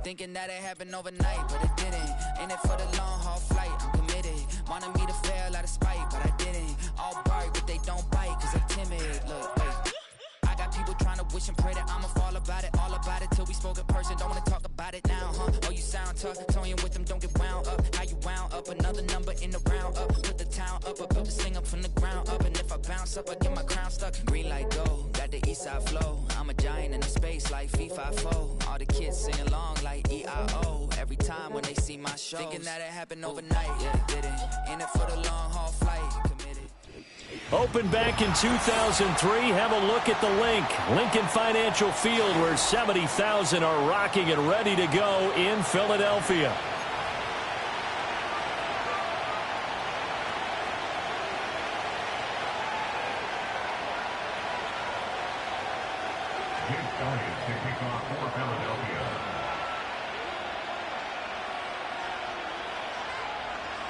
Thinking that it happened overnight, but it didn't. In it for the long haul flight, I'm committed. Wanted me to fail out of spite, but I didn't. All bark, but they don't bite, cause I'm timid. Look, wait. I got people trying to wish and pray that I'ma fall about it, all about it till we spoke in person. Don't wanna talk about it now, huh? Oh, you sound tough, toying with them, don't get wound up. How you wound up? Another number in the round up. Put the town up, I built this thing up from the ground up. And if I bounce up, I get my crown stuck. Green light go, got the east side flow. I'm a giant in the space like FIFA4. All the kids sing along like EIO. Every time when they see my show, thinking that it happened overnight, yeah, it didn't. In it for the long haul flight, committed. Opened back in 2003. Have a look at the link. Lincoln Financial Field, where 70,000 are rocking and ready to go in Philadelphia.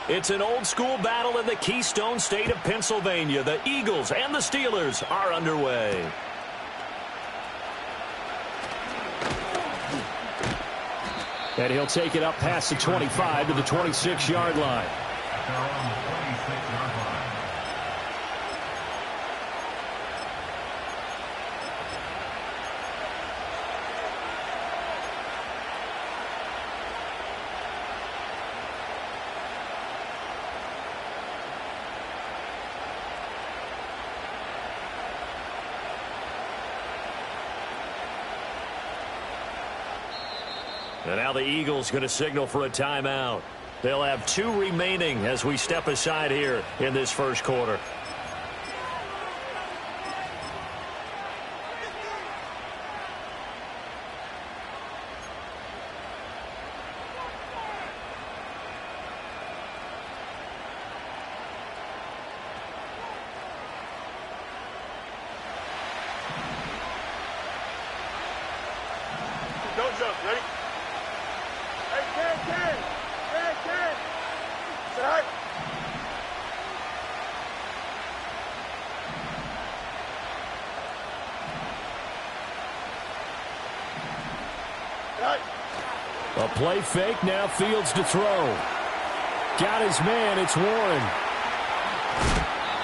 It's an old-school battle in the Keystone State of Pennsylvania. The Eagles and the Steelers are underway. And he'll take it up past the 25 to the 26-yard line. They're on the 26-yard line. And now the Eagles going to signal for a timeout. They'll have 2 remaining as we step aside here in this first quarter. Don't jump. Ready? A play fake, now Fields to throw. Got his man, it's Warren.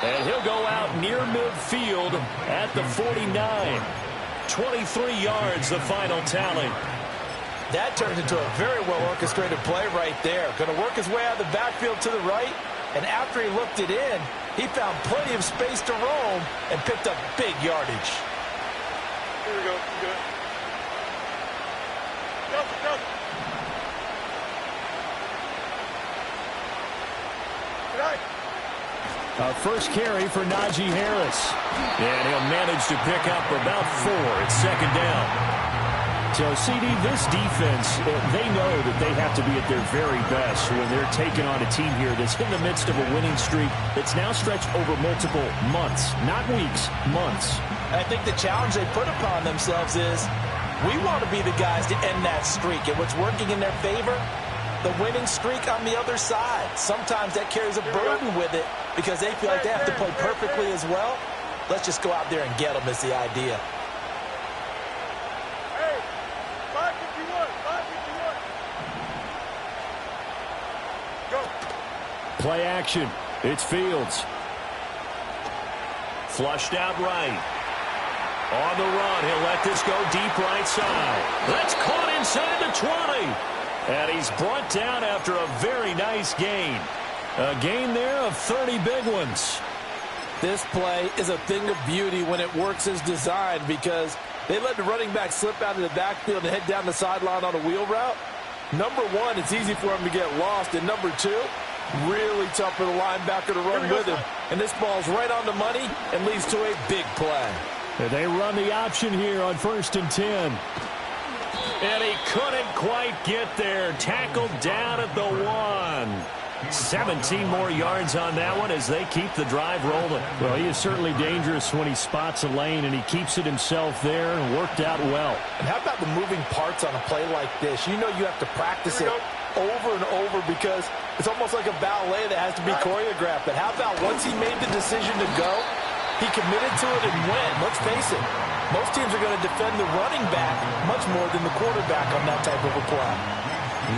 And he'll go out near midfield at the 49. 23 yards, the final tally. That turned into a very well-orchestrated play right there. Going to work his way out of the backfield to the right, and after he looked it in, he found plenty of space to roam and picked up big yardage. Here we go. Good. Go. A first carry for Najee Harris. And he'll manage to pick up about 4. It's second down. So, CD, this defense, they know that they have to be at their very best when they're taking on a team here that's in the midst of a winning streak that's now stretched over multiple months, not weeks, months. I think the challenge they put upon themselves is we want to be the guys to end that streak. And what's working in their favor? The winning streak on the other side. Sometimes that carries a burden with it because they feel like they have to play perfectly as well. Let's just go out there and get them is the idea. Hey, 551. Go. Play action. It's Fields. Flushed out right. On the run, he'll let this go deep right side. That's caught inside the 20. And he's brought down after a very nice gain. A gain there of 30 big ones. This play is a thing of beauty when it works as designed because they let the running back slip out of the backfield and head down the sideline on a wheel route. Number one, it's easy for him to get lost. And number two, really tough for the linebacker to run with him. And this ball's right on the money and leads to a big play. They run the option here on 1st and 10. And he couldn't quite get there. Tackled down at the 1. 17 more yards on that one as they keep the drive rolling. Well, he is certainly dangerous when he spots a lane, and he keeps it himself there and worked out well. And how about the moving parts on a play like this? You know you have to practice it over and over because it's almost like a ballet that has to be choreographed. But how about once he made the decision to go, he committed to it and went. Let's face it, Most teams are going to defend the running back much more than the quarterback on that type of a play.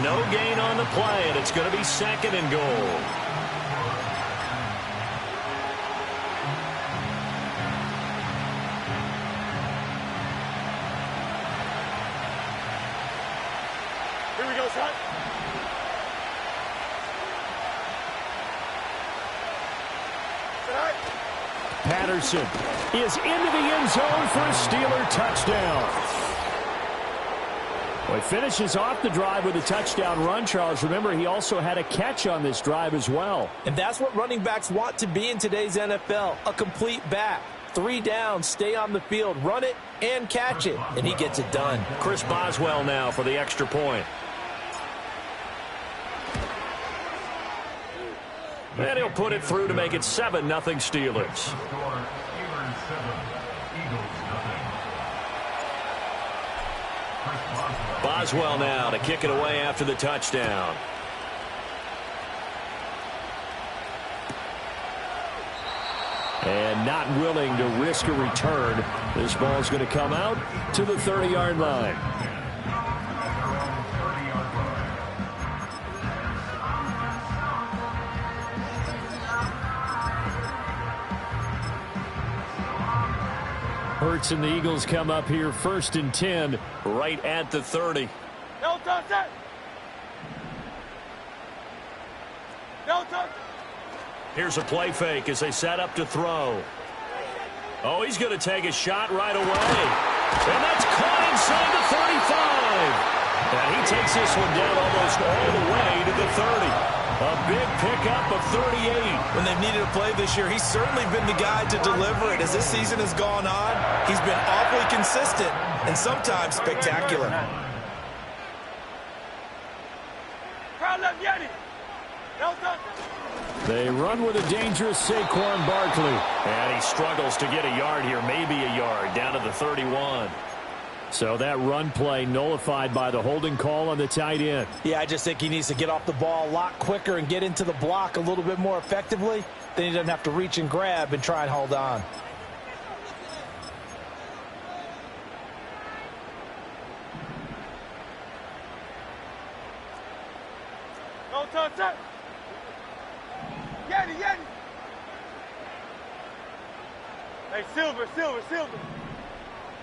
No gain on the play, and it's going to be 2nd and goal. Here we go, son. Patterson is into the end zone for a Steeler touchdown. Well, he finishes off the drive with a touchdown run, Charles. Remember, he also had a catch on this drive as well. And that's what running backs want to be in today's NFL, a complete back. 3 downs, stay on the field, run it, and catch it. And he gets it done. Chris Boswell now for the extra point. And he'll put it through to make it 7-0 Steelers. Boswell now to kick it away after the touchdown. And not willing to risk a return. This ball's going to come out to the 30-yard line. Hurts and the Eagles come up here 1st and 10 right at the 30. No touch it. No touch. Here's a play fake as they set up to throw. Oh, he's going to take a shot right away. And that's caught inside the 35. And he takes this one down almost all the way to the 30. A big pickup of 38. When they've needed a play this year, he's certainly been the guy to deliver it. As this season has gone on, he's been awfully consistent and sometimes spectacular. Crowd left Yeti. No touch. They run with a dangerous Saquon Barkley. And he struggles to get a yard here, maybe a yard, down to the 31. So that run play nullified by the holding call on the tight end. Yeah, I just think he needs to get off the ball a lot quicker and get into the block a little bit more effectively. Then he doesn't have to reach and grab and try and hold on. No touch it. Yeti, Yeti. Hey, Silver.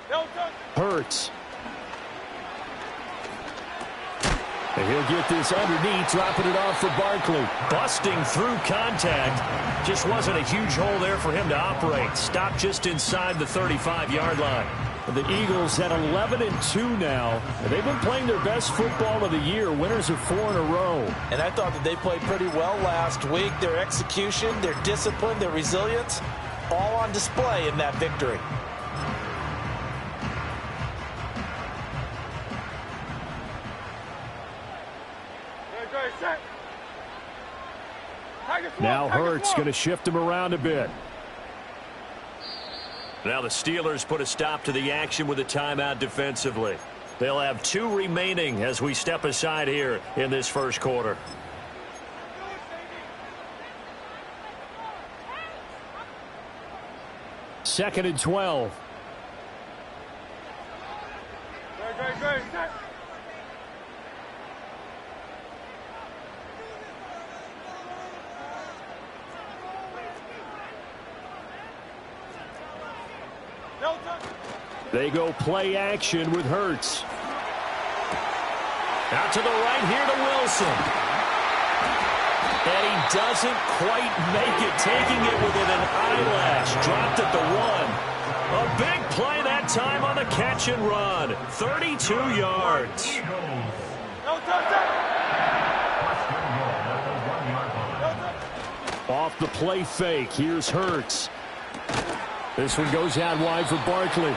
No touch. Hurts. And he'll get this underneath, dropping it off for Barkley. Busting through contact. Just wasn't a huge hole there for him to operate. Stopped just inside the 35-yard line. The Eagles at 11-2 now. They've been playing their best football of the year. Winners of 4 in a row. And I thought that they played pretty well last week. Their execution, their discipline, their resilience, all on display in that victory. Now Hurts going to shift him around a bit. Now the Steelers put a stop to the action with a timeout defensively. They'll have 2 remaining as we step aside here in this first quarter. Second and 12. Great. They go play action with Hurts. Out to the right here to Wilson. And he doesn't quite make it, taking it within an eyelash. Dropped at the 1. A big play that time on the catch and run. 32 yards. Off the play fake, here's Hurts. This one goes out wide for Barkley.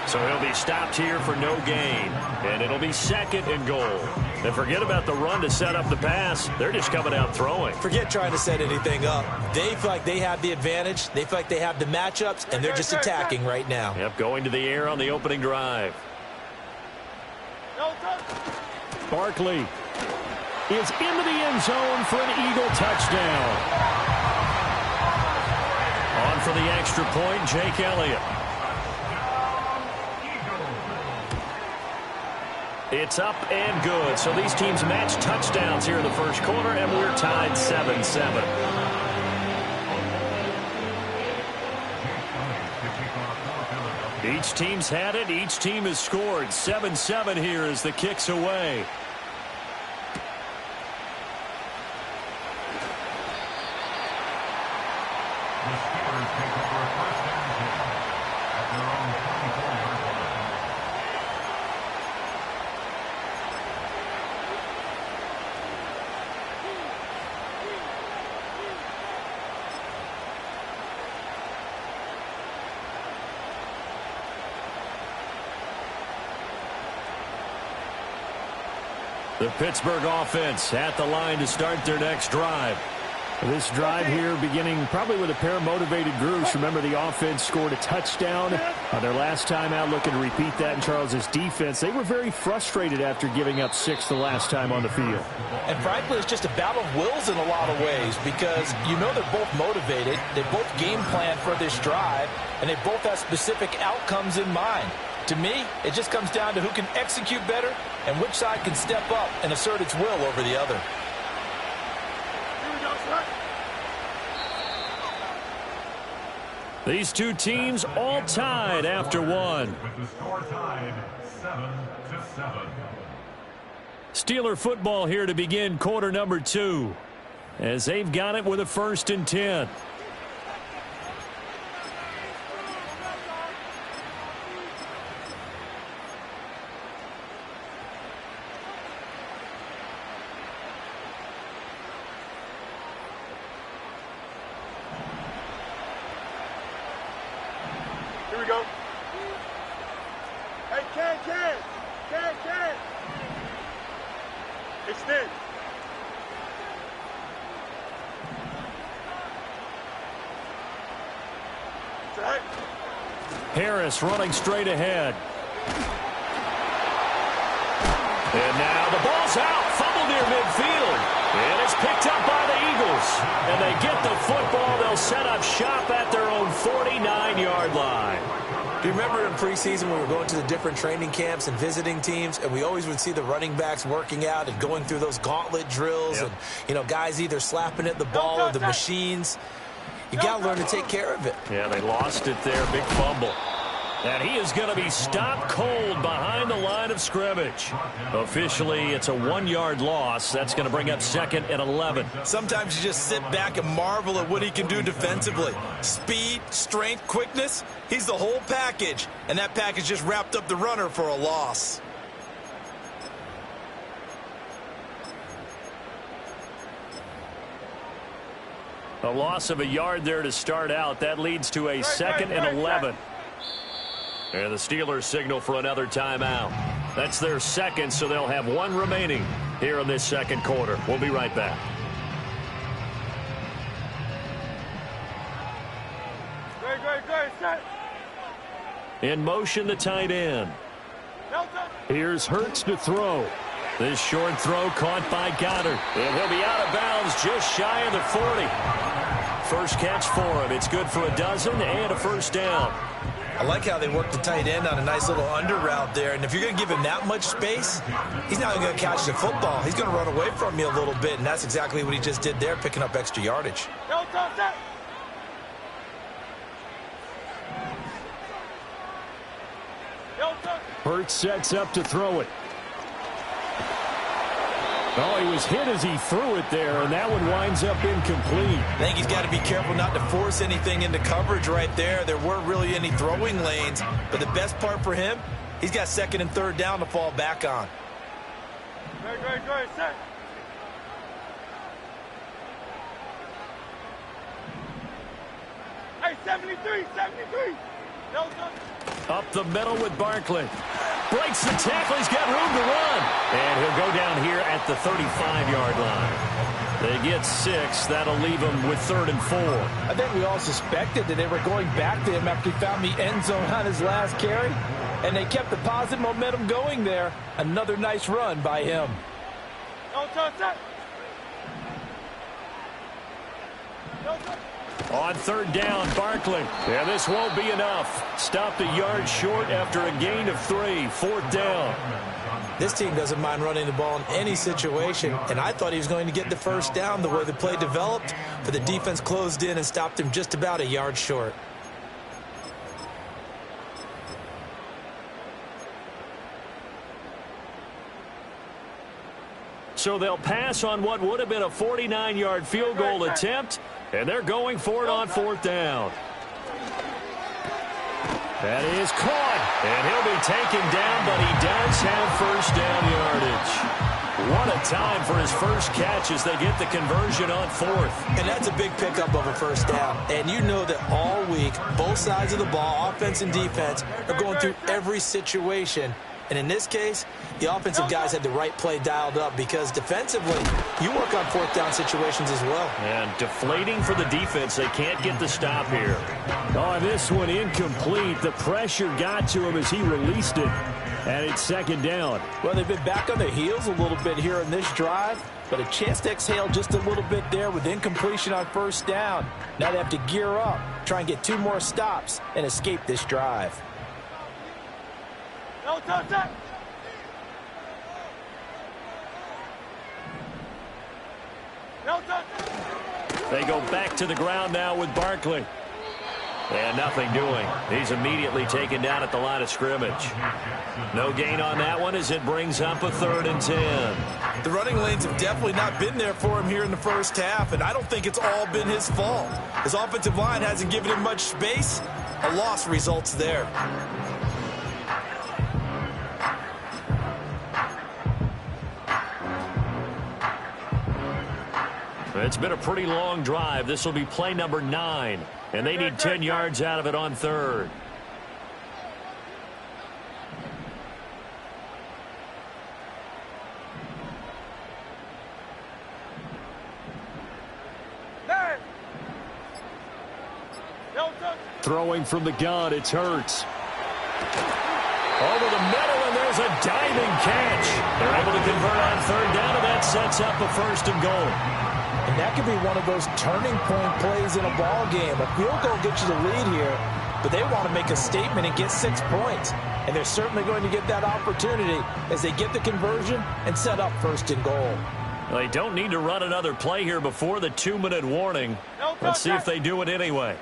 So he'll be stopped here for no gain. And it'll be 2nd and goal. And forget about the run to set up the pass. They're just coming out throwing. Forget trying to set anything up. They feel like they have the advantage. They feel like they have the matchups, and they're just attacking right now. Yep, going to the air on the opening drive. Barkley is into the end zone for an Eagle touchdown. On for the extra point, Jake Elliott. It's up and good. So these teams match touchdowns here in the first quarter, and we're tied 7-7. Each team's had it. Each team has scored. 7-7 here as the kick's away. The Steelers take over a first down at their own 24-yard line. The Pittsburgh offense at the line to start their next drive. This drive here beginning probably with a pair of motivated groups. Remember, the offense scored a touchdown their last time out, looking to repeat that in Charles's defense. They were very frustrated after giving up 6 the last time on the field. And frankly, it's just a battle of wills in a lot of ways because you know they're both motivated. They both game plan for this drive, and they both have specific outcomes in mind. To me, it just comes down to who can execute better and which side can step up and assert its will over the other. These two teams all tied after one. With the score tied 7-7. Steeler football here to begin quarter number 2 as they've got it with a 1st and 10. Here we go. Hey, Ken. Extend. Set. Harris running straight ahead. And now the ball's out. Fumble near midfield. And it's picked up by the Eagles. And they get the football. They'll set up shop at their own 49-yard line. Do you remember in preseason when we were going to the different training camps and visiting teams, and we always would see the running backs working out and going through those gauntlet drills, and, you know, guys either slapping at the ball or the machines. You got to learn to take care of it. Yeah, they lost it there. Big fumble. And he is going to be stopped cold behind the line of scrimmage. Officially, it's a 1-yard loss. That's going to bring up 2nd and 11. Sometimes you just sit back and marvel at what he can do defensively. Speed, strength, quickness, he's the whole package. And that package just wrapped up the runner for a loss. A loss of a yard there to start out. That leads to a 2nd and 11. And the Steelers signal for another timeout. That's their second, so they'll have 1 remaining here in this second quarter. We'll be right back. Great, set. In motion, the tight end. Here's Hurts to throw. This short throw caught by Goddard. And he'll be out of bounds just shy of the 40. First catch for him. It's good for a dozen and a first down. I like how they work the tight end on a nice little under route there. And if you're going to give him that much space, he's not going to catch the football. He's going to run away from you a little bit, and that's exactly what he just did there, picking up extra yardage. Hurts sets up to throw it. Oh, he was hit as he threw it there, and that one winds up incomplete. I think he's got to be careful not to force anything into coverage right there. There weren't really any throwing lanes, but the best part for him, he's got 2nd and 3rd down to fall back on. Great, set. Hey, 73. Up the middle with Barkley. Breaks the tackle. He's got room to run. And he'll go down here at the 35-yard line. They get 6. That'll leave him with 3rd and 4. I think we all suspected that they were going back to him after he found the end zone on his last carry. And they kept the positive momentum going there. Another nice run by him. On 3rd down, Barkley. Yeah, this won't be enough. Stopped a yard short after a gain of 3. 4th down. This team doesn't mind running the ball in any situation, and I thought he was going to get the first down the way the play developed, but the defense closed in and stopped him just about a yard short. So they'll pass on what would have been a 49-yard field goal attempt, and they're going for it on 4th down. That is caught, and he'll be taken down, but he does have first down yardage. What a time for his first catch as they get the conversion on 4th. And that's a big pickup of a first down. And you know that all week, both sides of the ball, offense and defense, are going through every situation. And in this case, the offensive guys had the right play dialed up because defensively, you work on 4th down situations as well. And deflating for the defense. They can't get the stop here. Oh, this one incomplete. The pressure got to him as he released it. And it's 2nd down. Well, they've been back on their heels a little bit here in this drive, but a chance to exhale just a little bit there with incompletion on 1st down. Now they have to gear up, try and get 2 more stops, and escape this drive. No touch that. No touch. They go back to the ground now with Barkley. And nothing doing. He's immediately taken down at the line of scrimmage. No gain on that one as it brings up a 3rd and 10. The running lanes have definitely not been there for him here in the first half, and I don't think it's all been his fault. His offensive line hasn't given him much space. A loss results there. It's been a pretty long drive. This will be play number 9. And they need 10 yards out of it on 3rd. Throwing from the gun, it's Hurts. Over the middle, and there's a diving catch. They're able to convert on 3rd down, and that sets up a 1st and goal. And that could be one of those turning point plays in a ball game. A field goal gets you the lead here, but they want to make a statement and get 6 points. And they're certainly going to get that opportunity as they get the conversion and set up 1st and goal. Well, they don't need to run another play here before the 2-minute warning. Let's see if they do it anyway.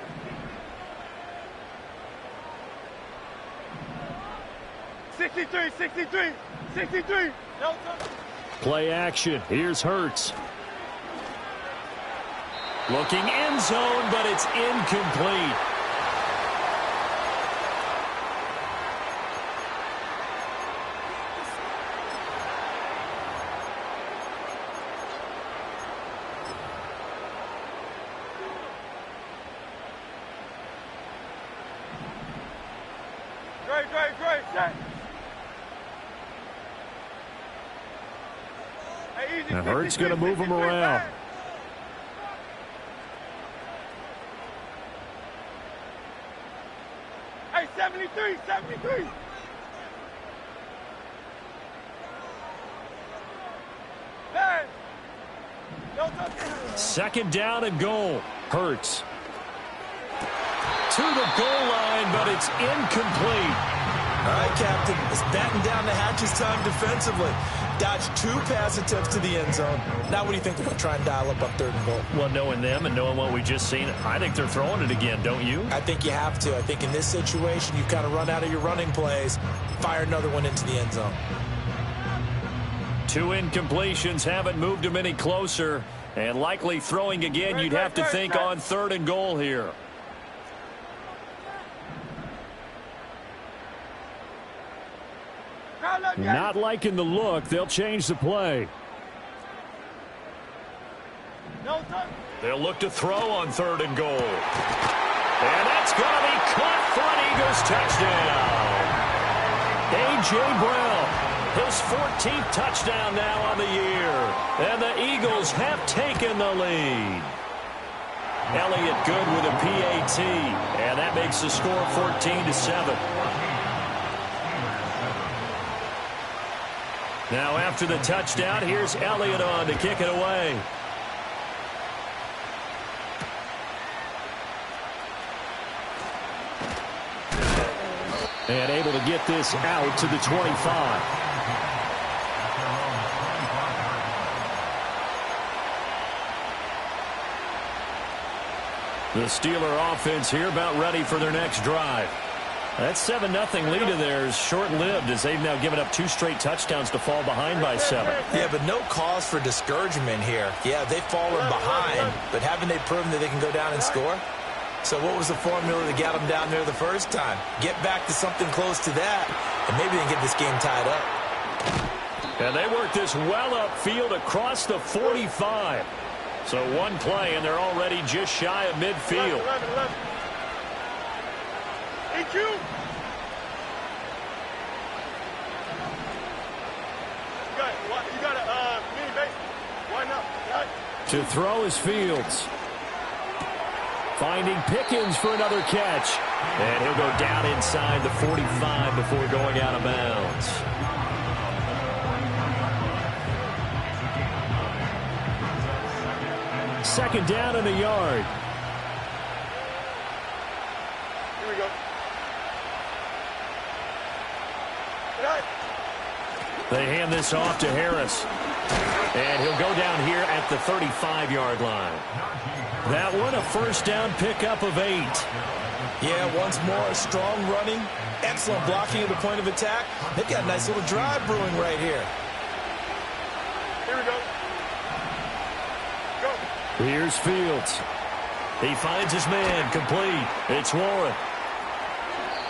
No touch. Play action. Here's Hurts. Looking end zone, but it's incomplete. Great, set. Hey, easy, Now Hurts going to move him around. Hey, 73. Hey, no touch. 2nd down and goal. Hurts. To the goal line, but it's incomplete. All right, Captain. It's batten down the hatches time defensively. Dodged 2 pass attempts to the end zone. Now what do you think they're going to try and dial up on 3rd and goal? Well, knowing them and knowing what we just seen, I think they're throwing it again, don't you? I think you have to. I think in this situation, you kind of run out of your running plays, fire another one into the end zone. 2 incompletions haven't moved them any closer. And likely throwing again, you'd have to think on 3rd and goal here. Not liking the look. They'll change the play. No touch. They'll look to throw on 3rd and goal. And that's going to be caught for an Eagles touchdown. A.J. Brown, his 14th touchdown now on the year. And the Eagles have taken the lead. Elliott good with a PAT. And that makes the score 14-7. Now after the touchdown, here's Elliott on to kick it away. And able to get this out to the 25. The Steeler offense here about ready for their next drive. That 7-0 lead of theirs short-lived as they've now given up 2 straight touchdowns to fall behind by 7. Yeah, but no cause for discouragement here. Yeah, they've fallen behind, but haven't they proven that they can go down and score? So what was the formula that got them down there the first time? Get back to something close to that, and maybe they can get this game tied up. And they work this well upfield across the 45. So one play, and they're already just shy of midfield. 11. EQ. You got a mini base. Why not? Right. To throw is Fields. Finding Pickens for another catch. And he'll go down inside the 45 before going out of bounds. Second down and a yard. Here we go. Right. They hand this off to Harris. And he'll go down here at the 35-yard line. That one a first down pickup of 8. Yeah, once more, strong running, excellent blocking at the point of attack. They've got a nice little drive brewing right here. Here we go. Go. Here's Fields. He finds his man complete. It's Warren.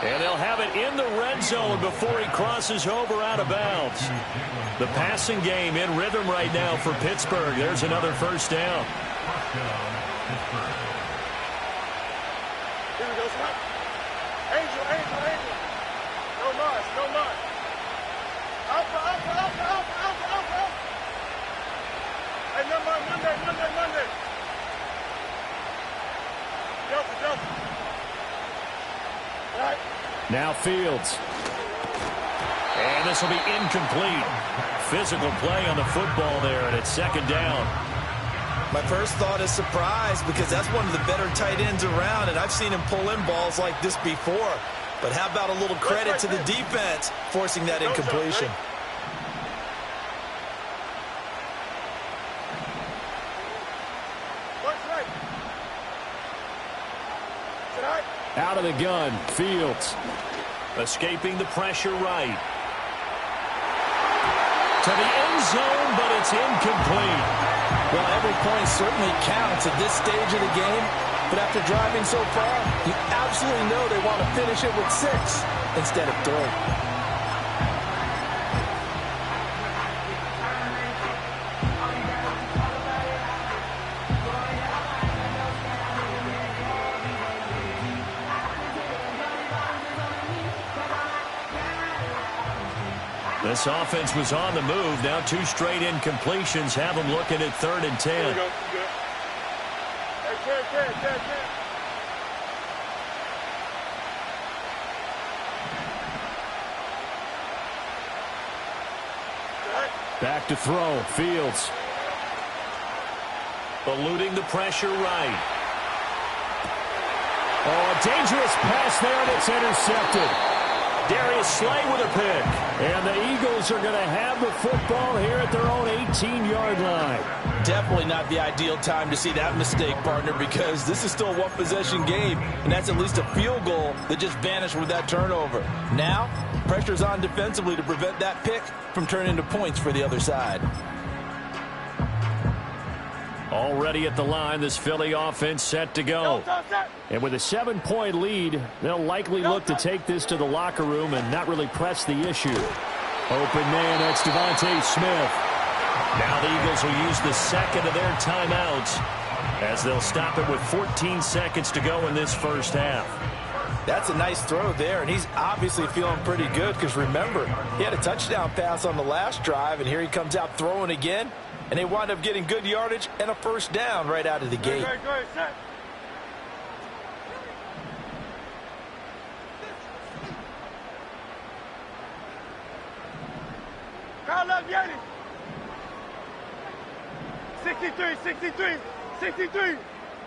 And they'll have it in the red zone before he crosses over out of bounds. The passing game in rhythm right now for Pittsburgh. There's another first down. Here we go, son. Angel. No Mars. Alpha. Hey, Monday. Delta. Right. Now Fields. And this will be incomplete. Physical play on the football there, and it's second down. My first thought is surprise because that's one of the better tight ends around, and I've seen him pull in balls like this before. But how about a little credit to the defense forcing that incompletion? Out of the gun, Fields. Escaping the pressure right. To the end zone, but it's incomplete. Well, every point certainly counts at this stage of the game, but after driving so far, you absolutely know they want to finish it with 6 instead of 3. This offense was on the move. Now 2 straight incompletions have them looking at 3rd and 10. Here we go. Hey, 10. Back to throw, Fields. Eluding the pressure right. Oh, a dangerous pass there, and it's intercepted. Darius Slay with a pick. And the Eagles are going to have the football here at their own 18-yard line. Definitely not the ideal time to see that mistake, partner, because this is still a one-possession game, and that's at least a field goal that just vanished with that turnover. Now, pressure's on defensively to prevent that pick from turning into points for the other side. Already at the line, this Philly offense set to go. And with a 7-point lead, they'll likely look to take this to the locker room and not really press the issue. Open man, that's Devontae Smith. Now the Eagles will use the second of their timeouts as they'll stop it with 14 seconds to go in this first half. That's a nice throw there, and he's obviously feeling pretty good because, remember, he had a touchdown pass on the last drive, and here he comes out throwing again, and they wind up getting good yardage and a first down right out of the gate. Go ahead, set. Kyle up, Yanni. 63.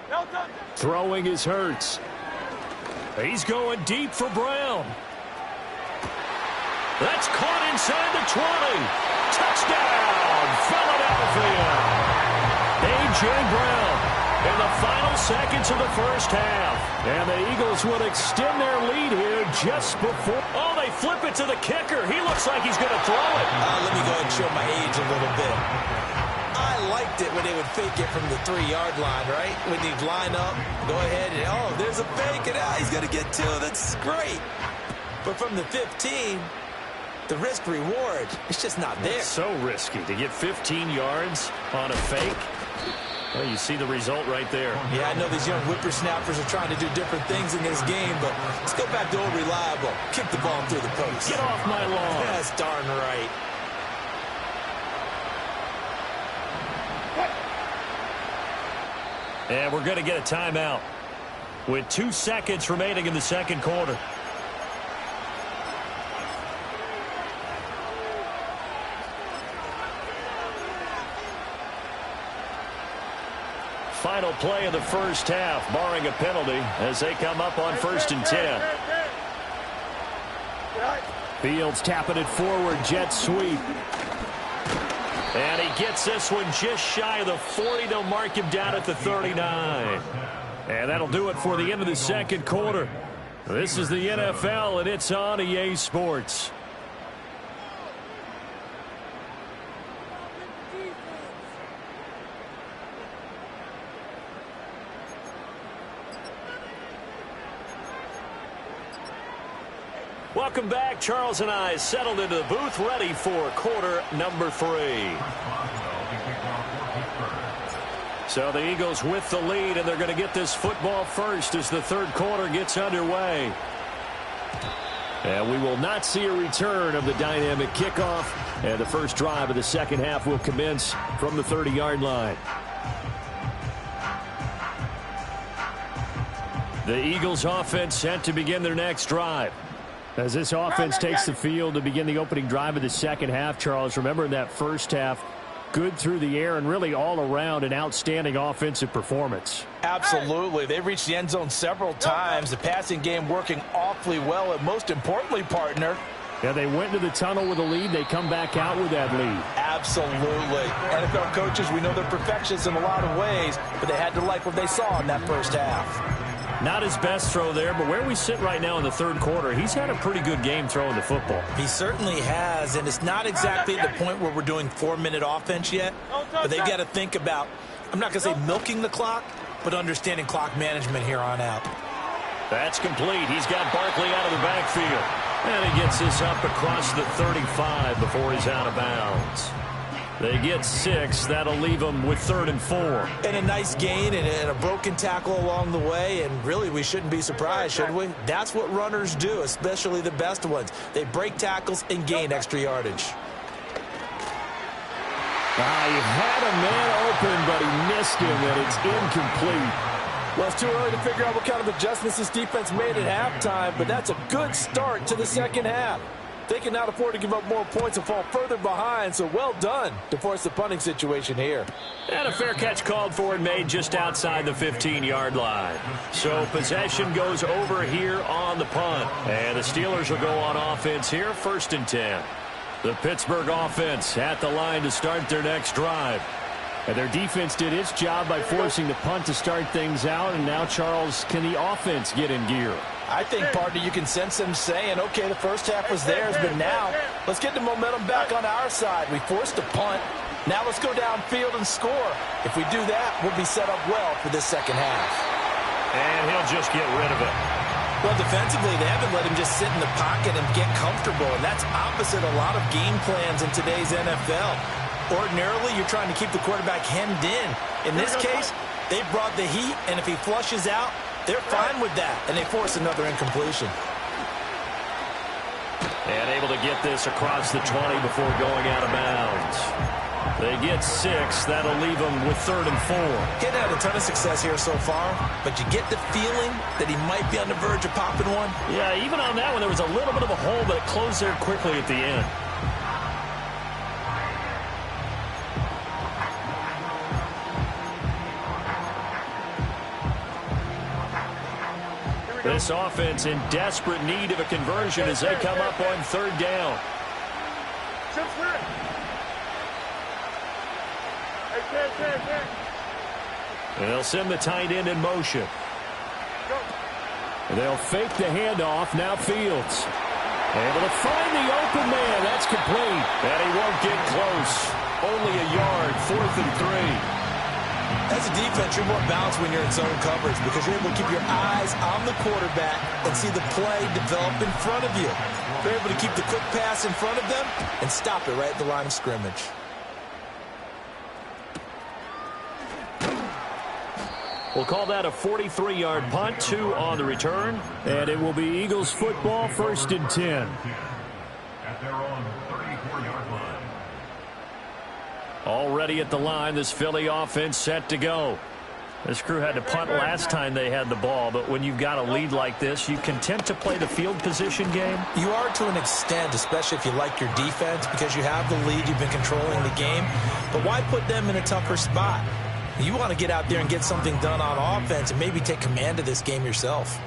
No touch. Throwing is Hurts. He's going deep for Brown. That's caught inside the 20. Touchdown, Philadelphia. A.J. Brown in the final seconds of the first half. And the Eagles will extend their lead here just before. Oh, they flip it to the kicker. He looks like he's going to throw it. Let me go ahead and show my age a little bit. I liked it when they would fake it from the 3-yard line, right? When they'd line up, go ahead, and oh, there's a fake, and he's going to get 2. That's great. But from the 15, the risk-reward, it's just not there. It's so risky to get 15 yards on a fake. Well, you see the result right there. Yeah, I know these young whippersnappers are trying to do different things in this game, but let's go back to old reliable. Kick the ball through the post. Get off my lawn. That's darn right. And we're going to get a timeout with 2 seconds remaining in the second quarter. Final play of the first half, barring a penalty, as they come up on 1st and 10. Fields tapping it forward, jet sweep. And he gets this one just shy of the 40. They'll mark him down at the 39. And that'll do it for the end of the second quarter. This is the NFL, and it's on EA Sports. Welcome back. Charles and I settled into the booth, ready for quarter number 3. So the Eagles with the lead, and they're going to get this football first as the third quarter gets underway. And we will not see a return of the dynamic kickoff, and the first drive of the second half will commence from the 30-yard line. The Eagles offense set to begin their next drive. As this offense takes the field to begin the opening drive of the second half, Charles, remember in that first half, good through the air and really all around an outstanding offensive performance. Absolutely. They've reached the end zone several times. The passing game working awfully well, and most importantly, partner, yeah, they went into the tunnel with a lead. They come back out with that lead. Absolutely. NFL coaches, we know they're perfectionists in a lot of ways, but they had to like what they saw in that first half. Not his best throw there, but where we sit right now in the third quarter, he's had a pretty good game throwing the football. He certainly has, and it's not exactly at the point where we're doing 4-minute offense yet, but they've got to think about, I'm not going to say milking the clock, but understanding clock management here on out. That's complete. He's got Barkley out of the backfield, and he gets this up across the 35 before he's out of bounds. They get 6. That'll leave them with 3rd and 4. And a nice gain and a broken tackle along the way, and really we shouldn't be surprised, should we? That's what runners do, especially the best ones. They break tackles and gain extra yardage. He had a man open, but he missed him, and it's incomplete. Well, it's too early to figure out what kind of adjustments this defense made at halftime, but that's a good start to the second half. They can not afford to give up more points and fall further behind, so well done to force the punting situation here. And a fair catch called for and made just outside the 15-yard line. So possession goes over here on the punt. And the Steelers will go on offense here, 1st and 10. The Pittsburgh offense at the line to start their next drive. And their defense did its job by forcing the punt to start things out. And now, Charles, can the offense get in gear? I think, partner, you can sense them saying, okay, the first half was theirs, but now let's get the momentum back on our side. We forced a punt. Now let's go downfield and score. If we do that, we'll be set up well for this second half. And he'll just get rid of it. Well, defensively, they haven't let him just sit in the pocket and get comfortable, and that's opposite a lot of game plans in today's NFL. Ordinarily, you're trying to keep the quarterback hemmed in. In this case, they brought the heat, and if he flushes out, they're fine with that, and they force another incompletion. And able to get this across the 20 before going out of bounds. They get 6. That'll leave them with 3rd and 4. He hadn't had a ton of success here so far, but you get the feeling that he might be on the verge of popping one. Yeah, even on that one, there was a little bit of a hole, but it closed there quickly at the end. This offense in desperate need of a conversion as they come up on 3rd down. They'll send the tight end in motion. They'll fake the handoff. Now Fields. Able to find the open man. That's complete. And he won't get close. Only a yard, 4th and 3. As a defense, you're more balanced when you're in zone coverage because you're able to keep your eyes on the quarterback and see the play develop in front of you. You're able to keep the quick pass in front of them and stop it right at the line of scrimmage. We'll call that a 43-yard punt, 2 on the return. And it will be Eagles football, 1st and 10. At their own 34-yard line. Already at the line, this Philly offense set to go. This crew had to punt last time they had the ball, but when you've got a lead like this, you content to play the field position game? You are to an extent, especially if you like your defense, because you have the lead, you've been controlling the game. But why put them in a tougher spot? You want to get out there and get something done on offense and maybe take command of this game yourself.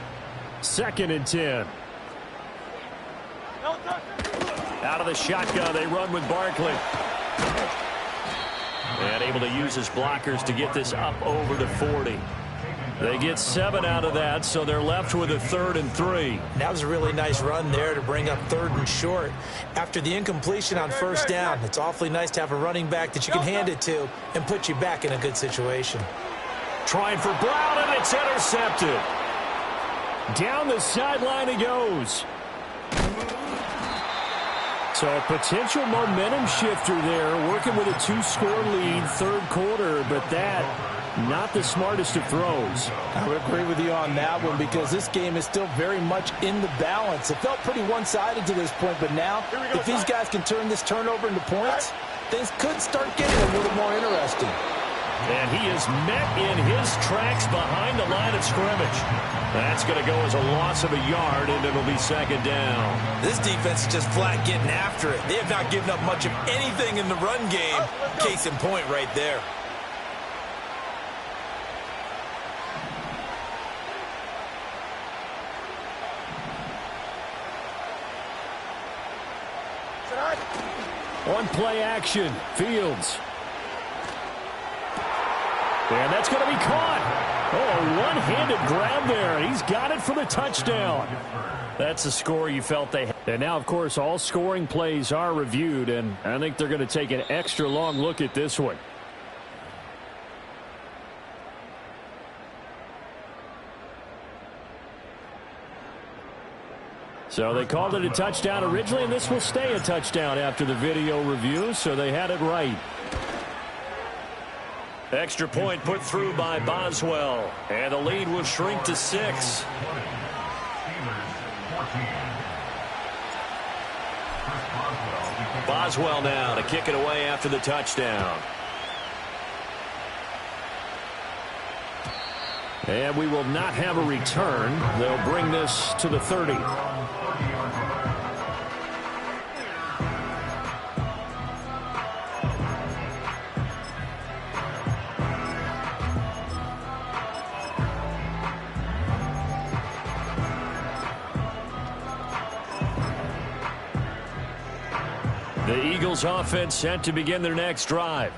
2nd and 10. Out of the shotgun, they run with Barkley. And able to use his blockers to get this up over to 40. They get 7 out of that, so they're left with a 3rd and 3. That was a really nice run there to bring up 3rd and short. After the incompletion on 1st down, it's awfully nice to have a running back that you can hand it to and put you back in a good situation. Trying for Brown, and it's intercepted. Down the sideline he goes. So a potential momentum shifter there, working with a 2-score lead, 3rd quarter, but that not the smartest of throws. I would agree with you on that one because this game is still very much in the balance. It felt pretty one-sided to this point, but now if these guys can turn this turnover into points, things could start getting a little more interesting. And he is met in his tracks behind the line of scrimmage. That's going to go as a loss of a yard, and it'll be 2nd down. This defense is just flat getting after it. They have not given up much of anything in the run game. Case in point right there. On play action, Fields. And that's going to be caught. Oh, a one-handed grab there, and he's got it for the touchdown. That's the score you felt they had. And now, of course, all scoring plays are reviewed, and I think they're going to take an extra long look at this one. So they called it a touchdown originally, and this will stay a touchdown after the video review, so they had it right. Extra point put through by Boswell, and the lead will shrink to 6. Boswell now to kick it away after the touchdown. And we will not have a return. They'll bring this to the 30. The Eagles offense set to begin their next drive.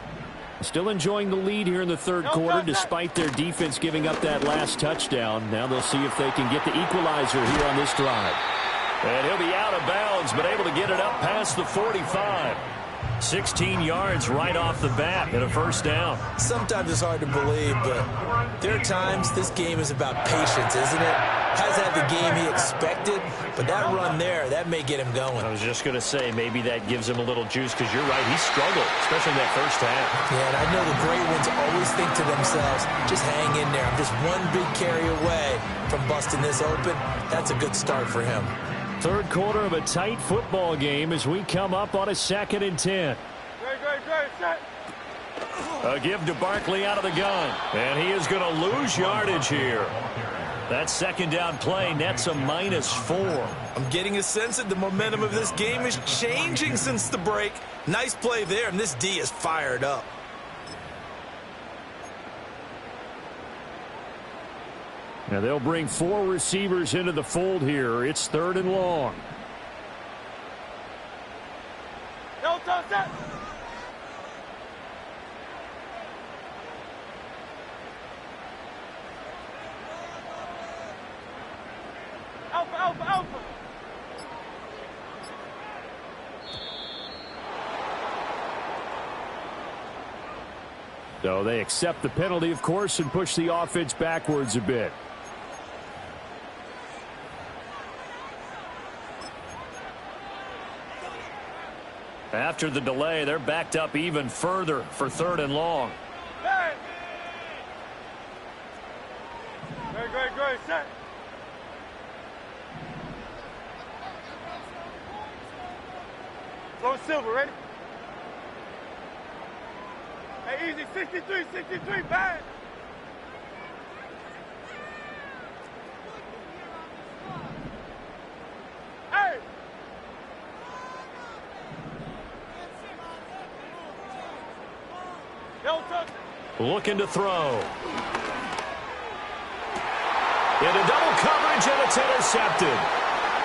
Still enjoying the lead here in the 3rd quarter despite their defense giving up that last touchdown. Now they'll see if they can get the equalizer here on this drive. And he'll be out of bounds, but able to get it up past the 45. 16 yards right off the bat and a 1st down. Sometimes it's hard to believe, but there are times this game is about patience, isn't it? Has had the game he expected, but that run there, that may get him going. I was just going to say, maybe that gives him a little juice, because you're right, he struggled, especially in that 1st half. Yeah, and I know the great ones always think to themselves, just hang in there. I'm just one big carry away from busting this open. That's a good start for him. 3rd quarter of a tight football game as we come up on a 2nd and 10. A give to Barkley out of the gun, and he is going to lose yardage here. That 2nd down play nets a -4. I'm getting a sense that the momentum of this game is changing since the break. Nice play there, and this D is fired up. Now they'll bring 4 receivers into the fold here. It's 3rd and long. Alpha, alpha. So they accept the penalty, of course, and push the offense backwards a bit. After the delay, they're backed up even further for 3rd and long. Hey. Great, set. Flow Silver, ready? Hey, easy, 63, bang! Hey! Looking to throw. Into double coverage, and it's intercepted.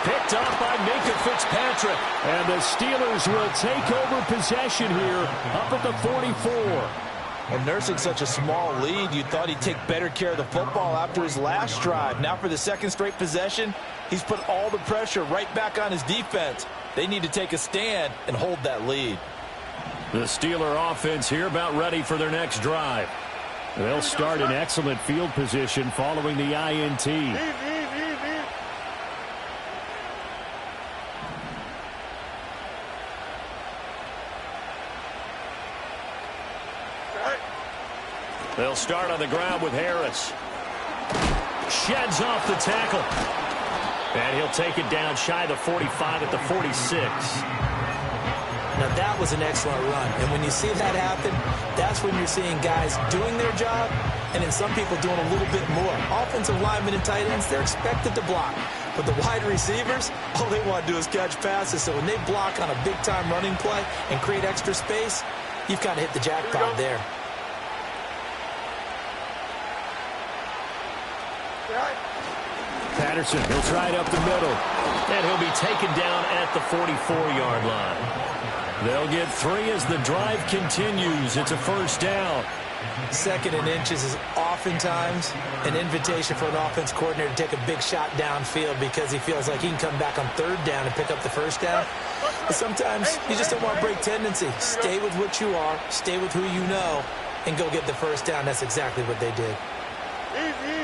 Picked up by Minka Fitzpatrick. And the Steelers will take over possession here up at the 44. And nursing such a small lead, you thought he'd take better care of the football after his last drive. Now for the 2nd straight possession, he's put all the pressure right back on his defense. They need to take a stand and hold that lead. The Steeler offense here about ready for their next drive. They'll start in excellent field position following the INT. Easy. They'll start on the ground with Harris. Sheds off the tackle. And he'll take it down shy of the 45 at the 46. Now, that was an excellent run. And when you see that happen, that's when you're seeing guys doing their job and then some people doing a little bit more. Offensive linemen and tight ends, they're expected to block. But the wide receivers, all they want to do is catch passes. So when they block on a big-time running play and create extra space, you've kind of hit the jackpot there. Patterson, he'll try it up the middle. And he'll be taken down at the 44-yard line. They'll get 3 as the drive continues. It's a 1st down. 2nd and inches is oftentimes an invitation for an offense coordinator to take a big shot downfield because he feels like he can come back on 3rd down and pick up the 1st down. But sometimes you just don't want to break tendency. Stay with what you are, stay with who you know, and go get the 1st down. That's exactly what they did. Easy.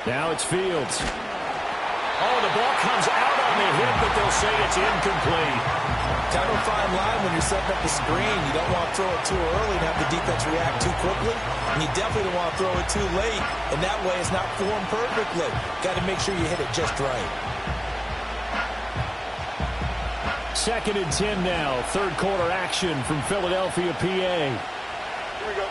Now it's Fields. Oh, the ball comes out on the hip, but they'll say it's incomplete. Kind of a fine line when you're setting up the screen. You don't want to throw it too early and have the defense react too quickly. And you definitely don't want to throw it too late. And that way it's not formed perfectly. Got to make sure you hit it just right. 2nd and 10 now. 3rd quarter action from Philadelphia, PA. Here we go.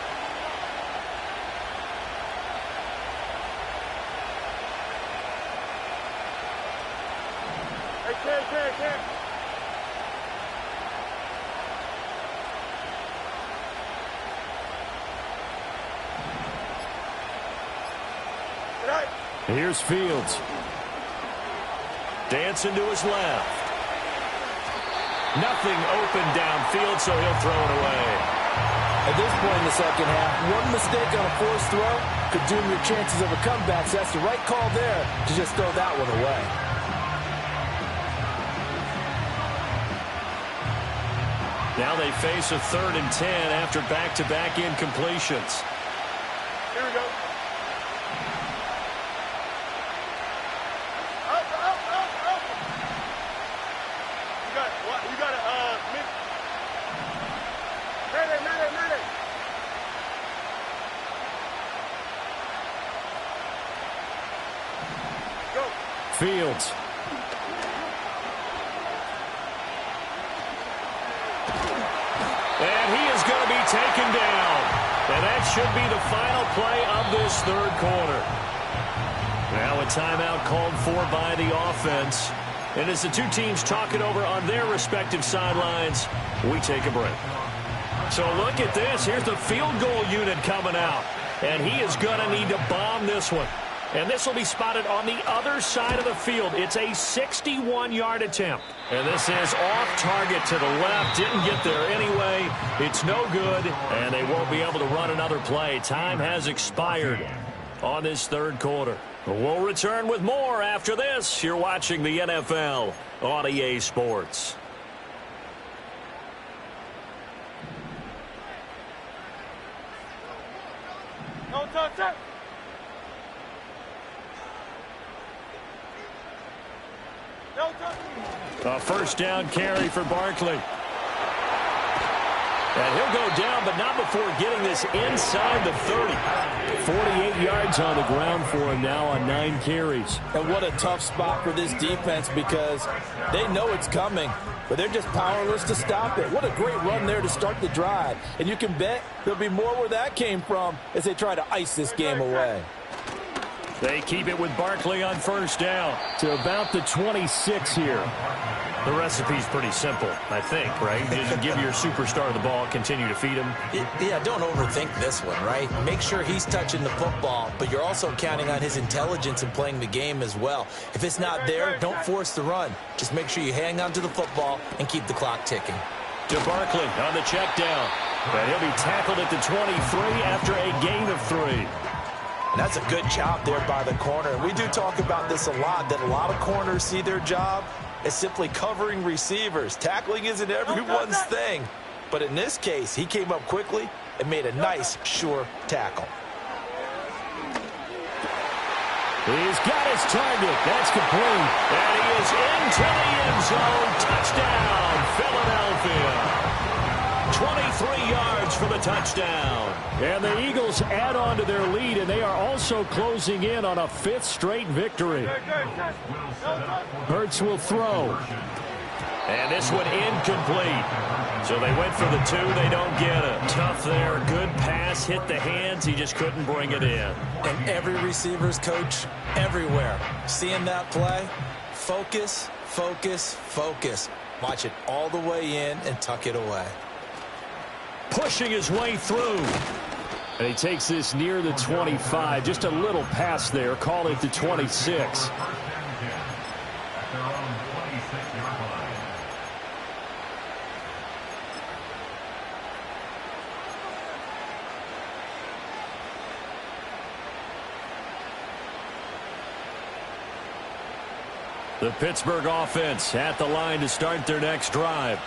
Hey, Here's Fields. Dancing to his left. Nothing open downfield, so he'll throw it away. At this point in the 2nd half, one mistake on a forced throw could doom your chances of a comeback. So that's the right call there to just throw that one away. Now they face a 3rd and 10 after back-to-back incompletions. Here we go. Up. You got to, Medic. Go. Fields. And he is going to be taken down. And that should be the final play of this 3rd quarter. Now a timeout called for by the offense. And as the two teams talk it over on their respective sidelines, we take a break. So look at this. Here's the field goal unit coming out. And he is going to need to bomb this one. And this will be spotted on the other side of the field. It's a 61-yard attempt. And this is off target to the left. Didn't get there anyway. It's no good. And they won't be able to run another play. Time has expired on this 3rd quarter. We'll return with more after this. You're watching the NFL on EA Sports. No touch. No touch. A first down carry for Barkley. And he'll go down, but not before getting this inside the 30. 48 yards on the ground for him now on 9 carries. And what a tough spot for this defense because they know it's coming, but they're just powerless to stop it. What a great run there to start the drive. And you can bet there'll be more where that came from as they try to ice this game away. They keep it with Barkley on first down to about the 26 here. The recipe's pretty simple, I think, right? Just give your superstar the ball, continue to feed him. Yeah, don't overthink this one, right? Make sure he's touching the football, but you're also counting on his intelligence in playing the game as well. If it's not there, don't force the run. Just make sure you hang on to the football and keep the clock ticking. To Barkley on the check down. And he'll be tackled at the 23 after a gain of 3. And that's a good job there by the corner. And we do talk about this a lot, that a lot of corners see their job as simply covering receivers. Tackling isn't everyone's thing. But in this case, he came up quickly and made a nice, sure tackle. He's got his target. That's complete. And he is into the end zone. Touchdown, Philadelphia. 23 yards for the touchdown. And the Eagles add on to their lead, and they are also closing in on a 5th straight victory. Hurts will throw. And this one incomplete. So they went for the 2. They don't get it. Tough there. Good pass. Hit the hands. He just couldn't bring it in. And every receiver's coach everywhere. Seeing that play, focus, focus, focus. Watch it all the way in and tuck it away. Pushing his way through. And he takes this near the 25. Just a little pass there. Call it the 26. The Pittsburgh offense at the line to start their next drive.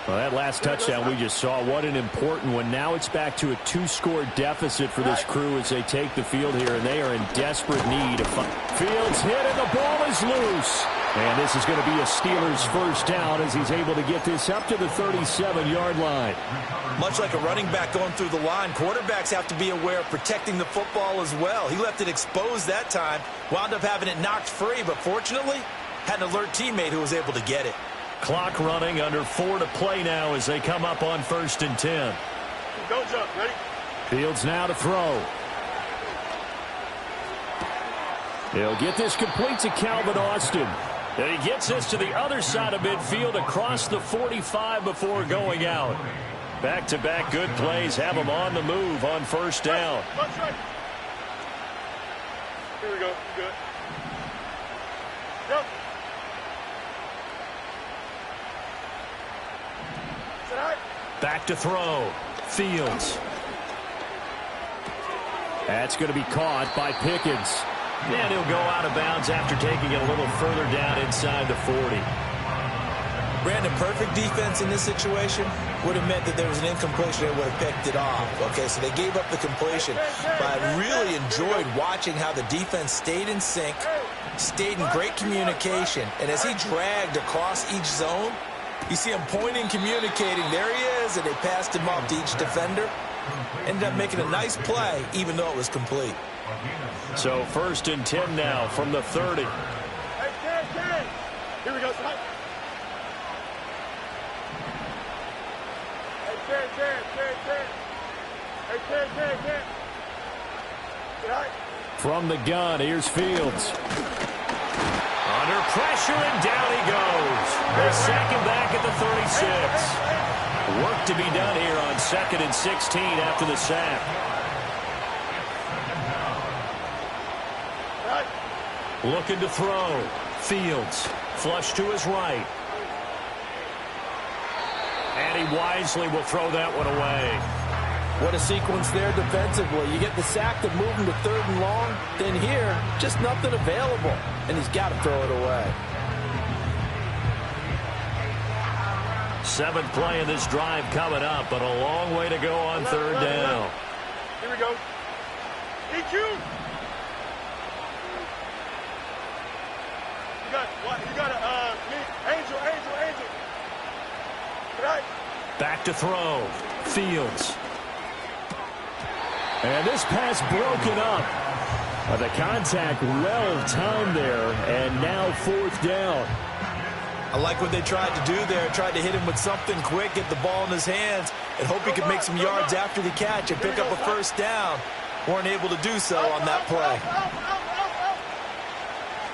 Well, that last touchdown we just saw, what an important one. Now it's back to a 2-score deficit for this crew as they take the field here, and they are in desperate need of fun. Fields hit, and the ball is loose. And this is going to be a Steelers first down as he's able to get this up to the 37-yard line. Much like a running back going through the line, quarterbacks have to be aware of protecting the football as well. He left it exposed that time, wound up having it knocked free, but fortunately had an alert teammate who was able to get it. Clock running, under 4 to play now as they come up on 1st and 10. Don't jump. Ready? Fields now to throw. He'll get this complete to Calvin Austin. And he gets this to the other side of midfield across the 45 before going out. Back-to-back good plays have him on the move on first down. Here we go. Good. Jump. Back to throw. Fields. That's going to be caught by Pickens. And he'll go out of bounds after taking it a little further down inside the 40. Brandon, perfect defense in this situation would have meant that there was an incompletion that would have picked it off. Okay, so they gave up the completion. But I really enjoyed watching how the defense stayed in sync, stayed in great communication. And as he dragged across each zone, you see him pointing, communicating. There he is, and they passed him off to each defender. Ended up making a nice play, even though it was complete. So 1st and 10 now from the 30. Hey, here we go. Hey, From the gun, here's Fields. Under pressure, and down he goes. They sack him back at the 36. Work to be done here on 2nd and 16 after the sack. Looking to throw. Fields. Flush to his right. And he wisely will throw that one away. What a sequence there defensively. You get the sack to move him to 3rd and long. Then here, just nothing available. And he's got to throw it away. 7th play of this drive coming up, but a long way to go on 3rd down. Here we go. EQ. You got Angel. Right. Back to throw. Fields. And this pass broken up. The contact well timed there, and now 4th down. I like what they tried to do there. Tried to hit him with something quick, get the ball in his hands, and hope he could make some yards after the catch and pick up a 1st down. Weren't able to do so on that play.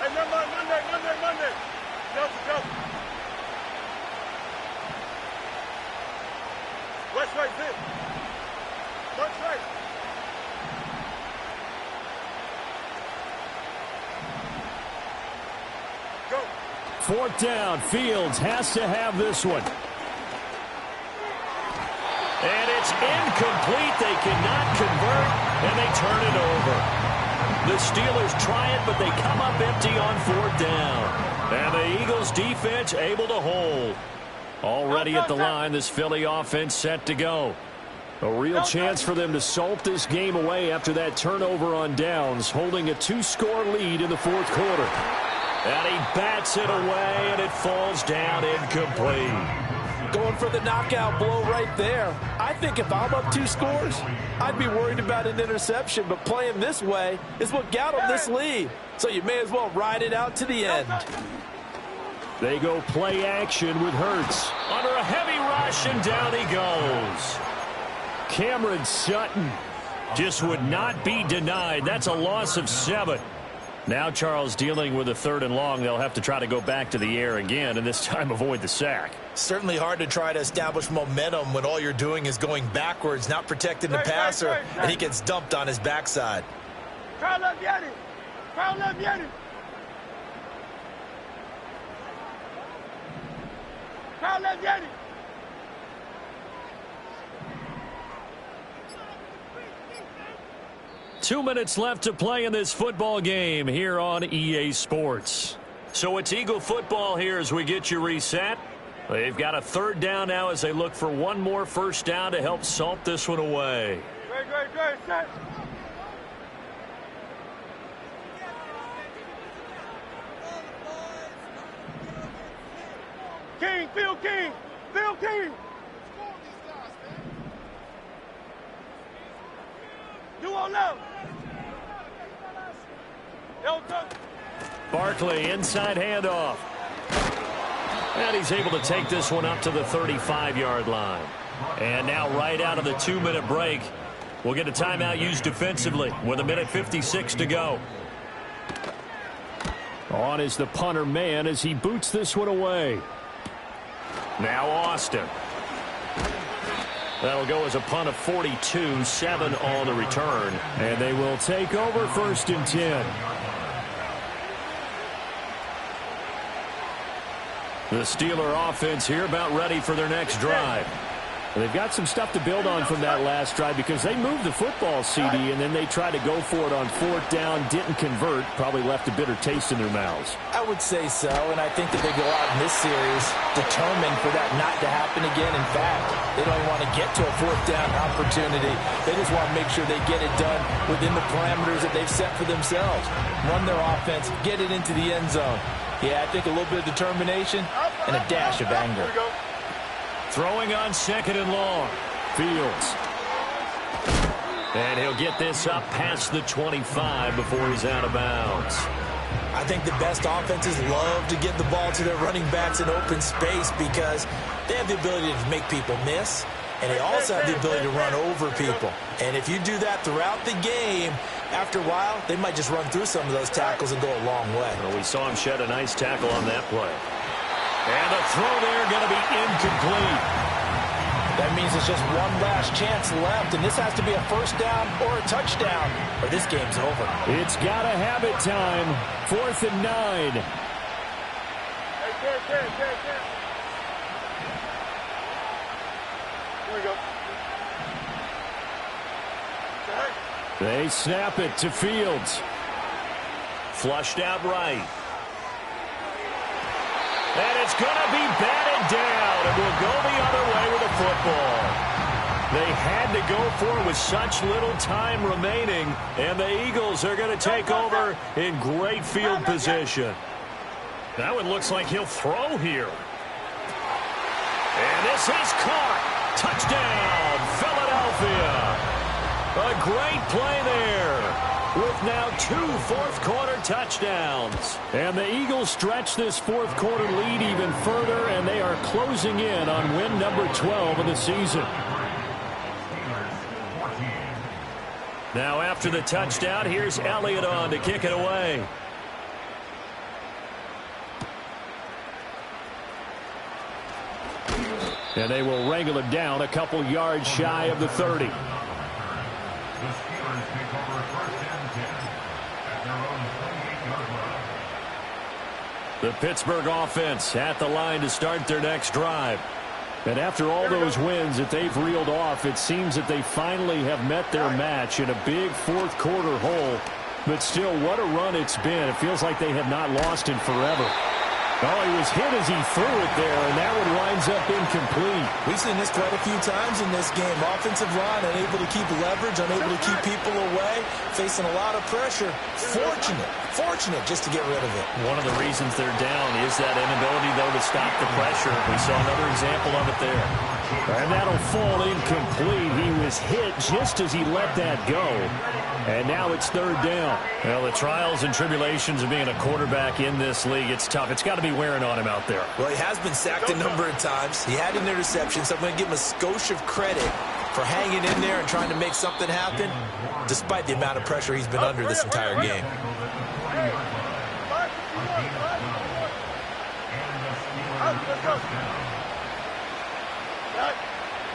Hey, Monday. Go. West right, sit. West right. Go. 4th down. Fields has to have this one. And it's incomplete. They cannot convert, and they turn it over. The Steelers try it, but they come up empty on 4th down. And the Eagles defense able to hold. Already at the line, this Philly offense set to go. A real chance for them to salt this game away after that turnover on downs, holding a 2-score lead in the 4th quarter. And he bats it away, and it falls down incomplete. Going for the knockout blow right there. I think if I'm up 2 scores, I'd be worried about an interception, but playing this way is what got them this lead. So you may as well ride it out to the end. They go play action with Hurts. Under a heavy rush, and down he goes. Cameron Sutton just would not be denied. That's a loss of 7. Now Charles dealing with a 3rd and long. They'll have to try to go back to the air again, and this time avoid the sack. Certainly hard to try to establish momentum when all you're doing is going backwards, not protecting the passer, and he gets dumped on his backside. Crowd left Yeti. 2 minutes left to play in this football game here on EA Sports. So it's Eagle football here as we get you reset. They've got a 3rd down now as they look for one more 1st down to help salt this one away. Great, set. Phil King. You won't know. Barkley, inside handoff. And he's able to take this one up to the 35-yard line. And now right out of the 2-minute break, we'll get a timeout used defensively with 1:56 to go. On is the punter man as he boots this one away. Now Austin. That'll go as a punt of 42, 7 on the return. And they will take over 1st and 10. The Steeler offense here about ready for their next drive. They've got some stuff to build on from that last drive because they moved the football, CD, and then they tried to go for it on 4th down, didn't convert, probably left a bitter taste in their mouths. I would say so, and I think that they go out in this series determined for that not to happen again. In fact, they don't want to get to a 4th down opportunity. They just want to make sure they get it done within the parameters that they've set for themselves. Run their offense, get it into the end zone. Yeah, I think a little bit of determination and a dash of anger. Throwing on 2nd and long. Fields. And he'll get this up past the 25 before he's out of bounds. I think the best offenses love to get the ball to their running backs in open space because they have the ability to make people miss, and they also have the ability to run over people. And if you do that throughout the game, after a while, they might just run through some of those tackles and go a long way. Well, we saw him shed a nice tackle on that play. And the throw there going to be incomplete. That means it's just one last chance left, and this has to be a 1st down or a touchdown, or this game's over. It's got to have it time. 4th and 9. Here we go. They snap it to Fields. Flushed out right. And it's going to be batted down, and will go the other way with the football. They had to go for it with such little time remaining, and the Eagles are going to take over in great field position. Now it looks like he'll throw here. And this is caught. Touchdown, Philadelphia. A great play there, with now 2 fourth-quarter touchdowns. And the Eagles stretch this fourth-quarter lead even further, and they are closing in on win number 12 of the season. Now after the touchdown, here's Elliott on to kick it away. And they will wrangle it down a couple yards shy of the 30. The Steelers take over 1st and 10 at their own 28-yard line. The Pittsburgh offense at the line to start their next drive. And after all those wins that they've reeled off, it seems that they finally have met their match in a big fourth-quarter hole. But still, what a run it's been. It feels like they have not lost in forever. Oh, he was hit as he threw it there, and that one winds up incomplete. We've seen this quite a few times in this game. Offensive line unable to keep leverage, unable to keep people away, facing a lot of pressure. Fortunate just to get rid of it. One of the reasons they're down is that inability, though, to stop the pressure. We saw another example of it there. And that'll fall incomplete. He was hit just as he let that go. And now it's 3rd down. Well, the trials and tribulations of being a quarterback in this league, it's tough. It's got to be wearing on him out there. Well, he has been sacked a number of times. He had an interception, so I'm going to give him a skosh of credit for hanging in there and trying to make something happen, despite the amount of pressure he's been under this entire game.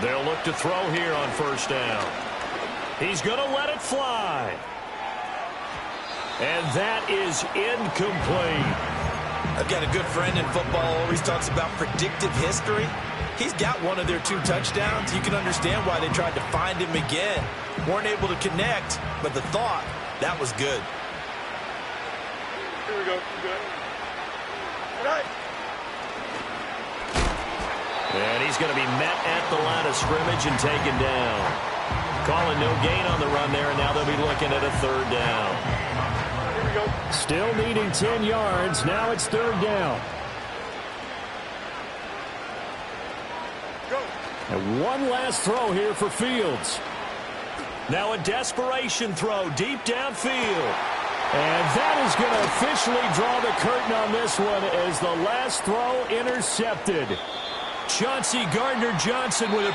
They'll look to throw here on 1st down. He's going to let it fly. And that is incomplete. I've got a good friend in football, always talks about predictive history. He's got one of their 2 touchdowns. You can understand why they tried to find him again. Weren't able to connect, but the thought, that was good. Here we go. Good. All right. And he's going to be met at the line of scrimmage and taken down. Calling no gain on the run there, and now they'll be looking at a 3rd down. Here we go. Still needing 10 yards. Now it's 3rd down. Go. And one last throw here for Fields. Now a desperation throw deep downfield. And that is going to officially draw the curtain on this one as the last throw intercepted. Chauncey Gardner-Johnson with a